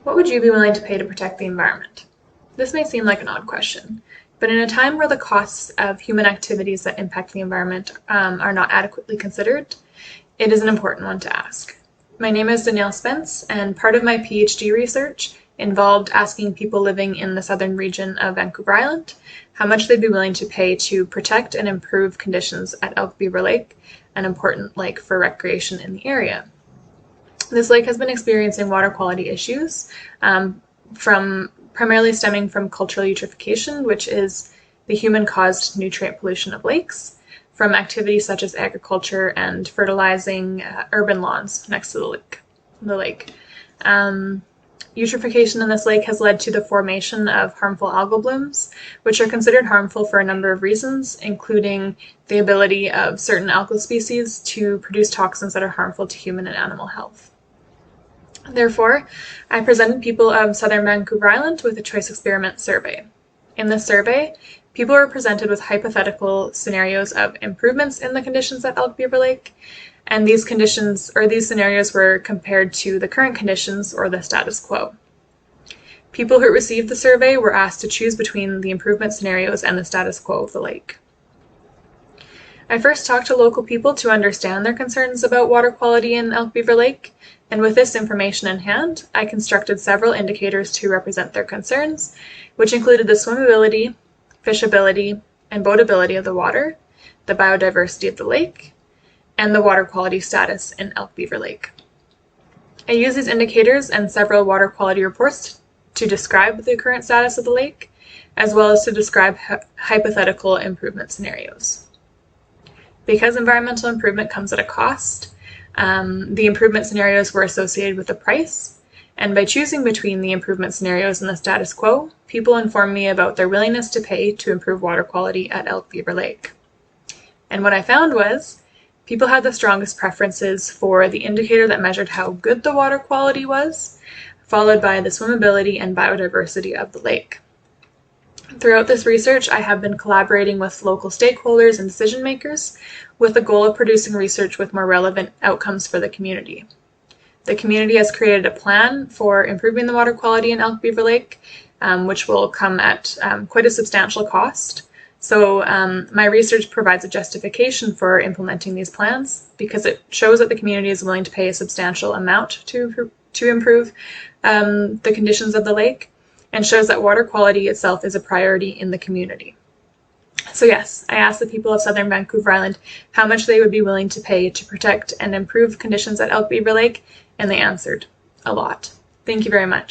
What would you be willing to pay to protect the environment? This may seem like an odd question, but in a time where the costs of human activities that impact the environment are not adequately considered, it is an important one to ask. My name is Danielle Spence, and part of my PhD research involved asking people living in the southern region of Vancouver Island how much they'd be willing to pay to protect and improve conditions at Elk Beaver Lake, an important lake for recreation in the area. This lake has been experiencing water quality issues primarily stemming from cultural eutrophication, which is the human-caused nutrient pollution of lakes, from activities such as agriculture and fertilizing urban lawns next to the lake. Eutrophication in this lake has led to the formation of harmful algal blooms, which are considered harmful for a number of reasons, including the ability of certain algal species to produce toxins that are harmful to human and animal health. Therefore, I presented people of southern Vancouver Island with a choice experiment survey. In this survey, people were presented with hypothetical scenarios of improvements in the conditions at Elk Beaver Lake, and these scenarios were compared to the current conditions or the status quo. People who received the survey were asked to choose between the improvement scenarios and the status quo of the lake. I first talked to local people to understand their concerns about water quality in Elk Beaver Lake, and with this information in hand, I constructed several indicators to represent their concerns, which included the swimmability, fishability, and boatability of the water, the biodiversity of the lake, and the water quality status in Elk Beaver Lake. I used these indicators and several water quality reports to describe the current status of the lake, as well as to describe hypothetical improvement scenarios. Because environmental improvement comes at a cost, the improvement scenarios were associated with a price, and by choosing between the improvement scenarios and the status quo, people informed me about their willingness to pay to improve water quality at Elk Beaver Lake. And what I found was, people had the strongest preferences for the indicator that measured how good the water quality was, followed by the swimmability and biodiversity of the lake. Throughout this research, I have been collaborating with local stakeholders and decision makers with the goal of producing research with more relevant outcomes for the community. The community has created a plan for improving the water quality in Elk Beaver Lake, which will come at quite a substantial cost. So my research provides a justification for implementing these plans because it shows that the community is willing to pay a substantial amount to improve the conditions of the lake, and shows that water quality itself is a priority in the community. So yes, I asked the people of southern Vancouver Island how much they would be willing to pay to protect and improve conditions at Elk Beaver Lake, and they answered a lot. Thank you very much.